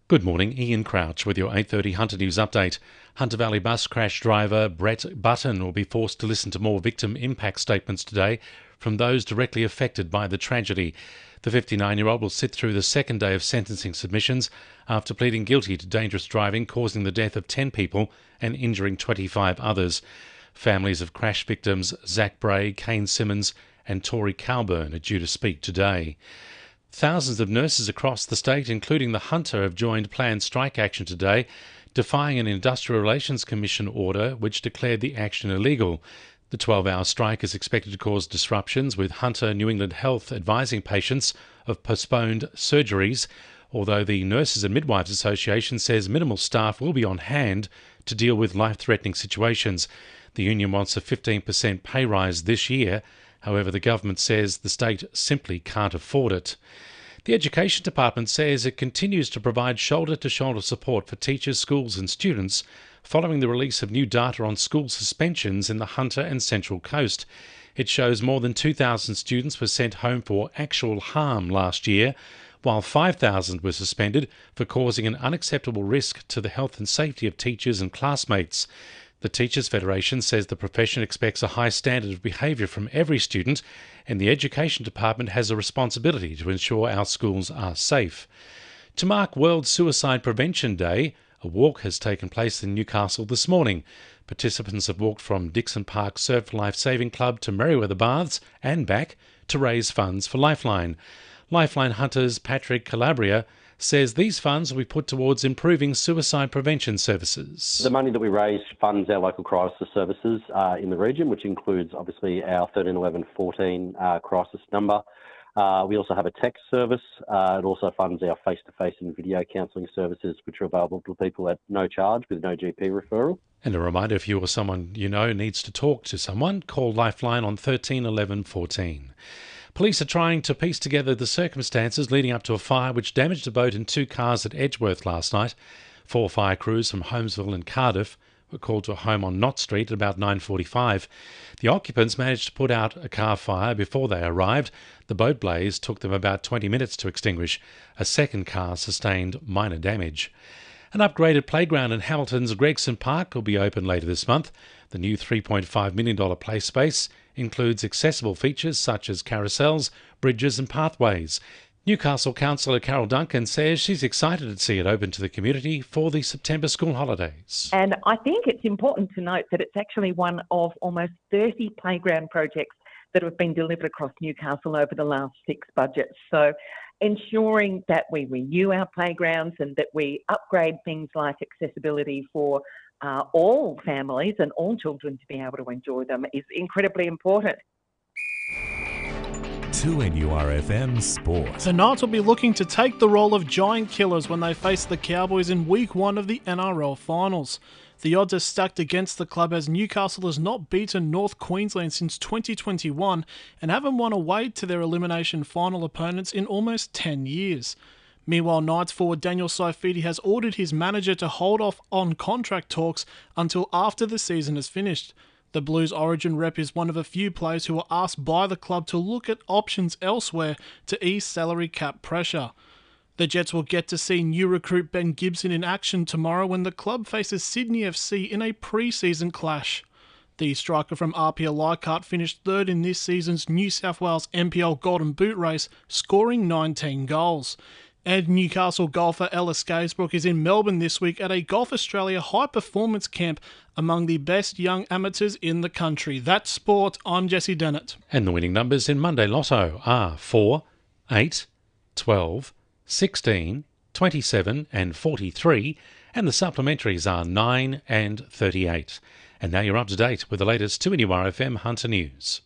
Good morning, Ian Crouch with your 8:30 Hunter News update. Hunter Valley bus crash driver Brett Button will be forced to listen to more victim impact statements today from those directly affected by the tragedy. The 59-year-old will sit through the second day of sentencing submissions after pleading guilty to dangerous driving causing the death of 10 people and injuring 25 others. Families of crash victims Zach Bray, Kane Simmons and Tori Calburn are due to speak today. Thousands of nurses across the state, including the Hunter, have joined planned strike action today, defying an Industrial Relations Commission order which declared the action illegal. The 12-hour strike is expected to cause disruptions, with Hunter New England Health advising patients of postponed surgeries, although the Nurses and Midwives Association says minimal staff will be on hand to deal with life-threatening situations. The union wants a 15% pay rise this year. However, the government says the state simply can't afford it. The Education Department says it continues to provide shoulder-to-shoulder support for teachers, schools and students following the release of new data on school suspensions in the Hunter and Central Coast. It shows more than 2,000 students were sent home for actual harm last year, while 5,000 were suspended for causing an unacceptable risk to the health and safety of teachers and classmates. The Teachers Federation says the profession expects a high standard of behaviour from every student, and the Education Department has a responsibility to ensure our schools are safe. To mark World Suicide Prevention Day, a walk has taken place in Newcastle this morning. Participants have walked from Dixon Park Surf Life Saving Club to Merriweather Baths and back to raise funds for Lifeline. Lifeline Hunters Patrick Calabria says these funds will be put towards improving suicide prevention services. The money that we raise funds our local crisis services in the region, which includes obviously our 131114 crisis number. We also have a text service. It also funds our face-to-face and video counselling services, which are available to people at no charge with no GP referral. And a reminder, if you or someone you know needs to talk to someone, call Lifeline on 131114. Police are trying to piece together the circumstances leading up to a fire which damaged a boat and 2 cars at Edgeworth last night. 4 fire crews from Holmesville and Cardiff were called to a home on Knott Street at about 9:45. The occupants managed to put out a car fire before they arrived. The boat blaze took them about 20 minutes to extinguish. A second car sustained minor damage. An upgraded playground in Hamilton's Gregson Park will be open later this month. The new $3.5 million play space includes accessible features such as carousels, bridges and pathways. Newcastle Councillor Carol Duncan says she's excited to see it open to the community for the September school holidays. And I think it's important to note that it's actually one of almost 30 playground projects that have been delivered across Newcastle over the last 6 budgets. So ensuring that we renew our playgrounds and that we upgrade things like accessibility for all families and all children to be able to enjoy them is incredibly important. 2NURFM Sport. The Knights will be looking to take the role of giant killers when they face the Cowboys in Week 1 of the NRL Finals. The odds are stacked against the club as Newcastle has not beaten North Queensland since 2021 and haven't won away to their elimination final opponents in almost 10 years. Meanwhile, Knights forward Daniel Saifiti has ordered his manager to hold off on contract talks until after the season is finished. The Blues Origin rep is one of a few players who were asked by the club to look at options elsewhere to ease salary cap pressure. The Jets will get to see new recruit Ben Gibson in action tomorrow when the club faces Sydney FC in a pre-season clash. The striker from RPL Leichhardt finished 3rd in this season's New South Wales NPL Golden Boot race, scoring 19 goals. And Newcastle golfer Ellis Gaysbrook is in Melbourne this week at a Golf Australia high-performance camp among the best young amateurs in the country. That's sport. I'm Jessie Dennett. And the winning numbers in Monday Lotto are 4, 8, 12, 16, 27 and 43, and the supplementaries are 9 and 38. And now you're up to date with the latest 2NURFM Hunter News.